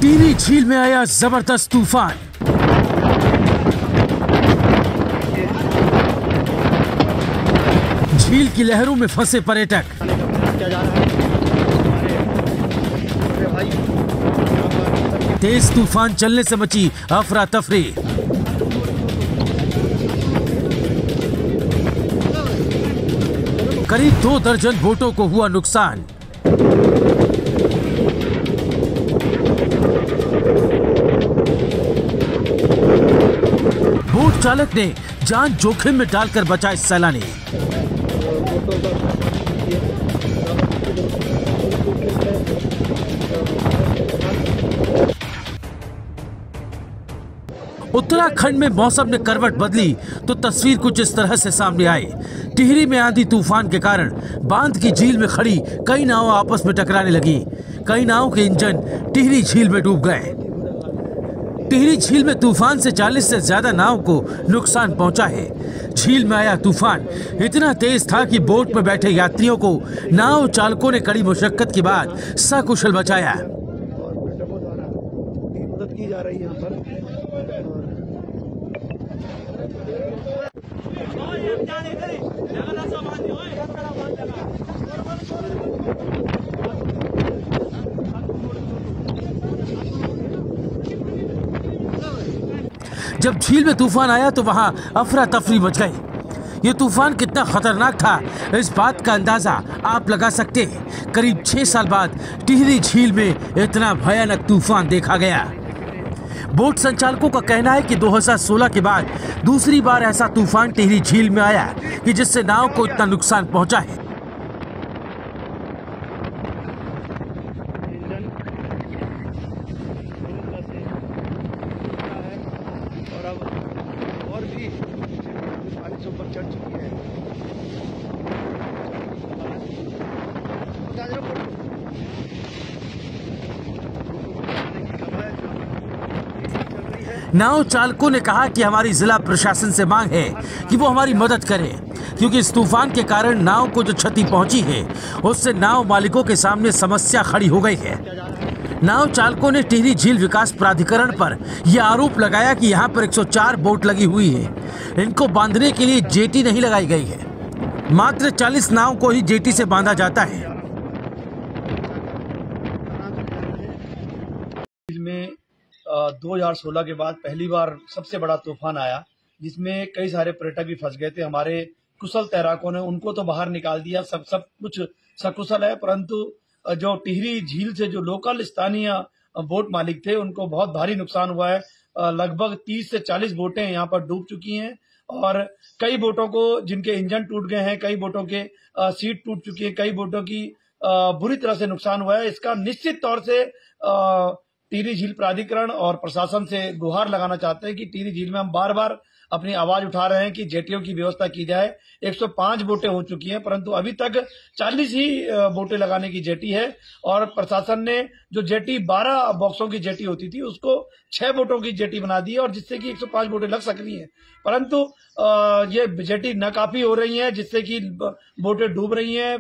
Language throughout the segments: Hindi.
टिहरी झील में आया जबरदस्त तूफान। झील की लहरों में फंसे पर्यटक। तेज तूफान चलने से मची अफरा तफरी। करीब 2 दर्जन बोटों को हुआ नुकसान। बोट चालक ने जान जोखिम में डालकर बचाए सैलानी। उत्तराखंड में मौसम ने करवट बदली तो तस्वीर कुछ इस तरह से सामने आई। टिहरी में आंधी तूफान के कारण बांध की झील में खड़ी कई नाव आपस में टकराने लगी। कई नाव के इंजन टिहरी झील में डूब गए। टिहरी झील में तूफान से 40 से ज्यादा नाव को नुकसान पहुंचा है। झील में आया तूफान इतना तेज था कि बोट में बैठे यात्रियों को नाव चालकों ने कड़ी मुशक्कत के बाद सकुशल बचाया। मदद की जा रही है पर जब झील में तूफान आया तो वहां अफरा तफरी मच गई। ये तूफान कितना खतरनाक था इस बात का अंदाजा आप लगा सकते हैं। करीब 6 साल बाद टिहरी झील में इतना भयानक तूफान देखा गया। बोट संचालकों का कहना है कि 2016 के बाद दूसरी बार ऐसा तूफान टिहरी झील में आया कि जिससे नाव को इतना नुकसान पहुंचा है। और भी पानी से ऊपर चढ़ चुकी है। नाव चालकों ने कहा कि हमारी जिला प्रशासन से मांग है कि वो हमारी मदद करे, क्योंकि इस तूफान के कारण नाव को जो क्षति पहुंची है उससे नाव मालिकों के सामने समस्या खड़ी हो गई है। नाव चालकों ने टिहरी झील विकास प्राधिकरण पर यह आरोप लगाया कि यहाँ पर 104 बोट लगी हुई है। इनको बांधने के लिए जेटी नहीं लगाई गई है। मात्र 40 नाव को ही जेटी से बांधा जाता है। में 2016 के बाद पहली बार सबसे बड़ा तूफान आया, जिसमें कई सारे पर्यटक भी फंस गए थे। हमारे कुशल तैराकों ने उनको तो बाहर निकाल दिया, सब कुछ सकुशल है, परंतु जो टिहरी झील से जो लोकल स्थानीय बोट मालिक थे उनको बहुत भारी नुकसान हुआ है। लगभग 30 से 40 बोटें यहाँ पर डूब चुकी हैं और कई बोटों को जिनके इंजन टूट गए हैं, कई बोटों के सीट टूट चुकी है, कई बोटों की बुरी तरह से नुकसान हुआ है। इसका निश्चित तौर से टिहरी झील प्राधिकरण और प्रशासन से गुहार लगाना चाहते हैं कि टिहरी झील में हम बार बार अपनी आवाज उठा रहे हैं कि जेटियों की व्यवस्था की जाए। 105 बोटें हो चुकी हैं, परंतु अभी तक 40 ही बोटें लगाने की जेटी है और प्रशासन ने जो जेटी 12 बॉक्सों की जेटी होती थी उसको 6 बोटों की जेटी बना दी है और जिससे कि 105 बोटें लग सक रही हैं, परंतु ये जेटी नाकाफी हो रही है, जिससे कि बोटें डूब रही हैं।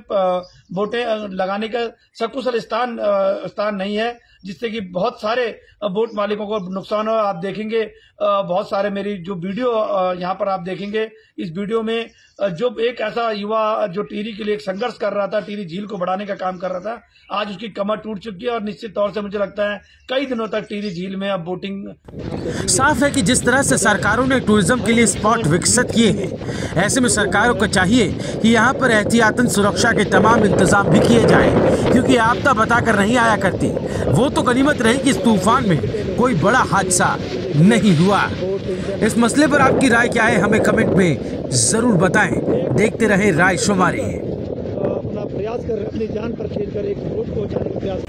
बोटें लगाने का सकुशल स्थान नहीं है, जिससे कि बहुत सारे बोट मालिकों को नुकसान हो। आप देखेंगे बहुत सारे मेरी जो वीडियो यहाँ पर आप देखेंगे, इस वीडियो में जो एक ऐसा युवा जो टिहरी के लिए एक संघर्ष कर रहा था, टिहरी झील को बढ़ाने का काम कर रहा था, आज उसकी कमर टूट चुकी है और निश्चित तौर से मुझे लगता है कई दिनों तक टिहरी झील में अब बोटिंग। साफ है कि जिस तरह से सरकारों ने टूरिज्म के लिए स्पॉट विकसित किए हैं, ऐसे में सरकारों को चाहिए कि यहाँ पर एहतियातन सुरक्षा के तमाम इंतजाम भी किए जाएं, क्योंकि आपदा बताकर नहीं आया करती। वो तो गनीमत रही कि इस तूफान में कोई बड़ा हादसा नहीं हुआ। इस मसले पर आपकी राय क्या है, हमें कमेंट में जरूर बताएं। देखते रहे राय शुमारी। अपना प्रयास कर अपनी जान पर खेल कर एक बोट को बचाने का प्रयास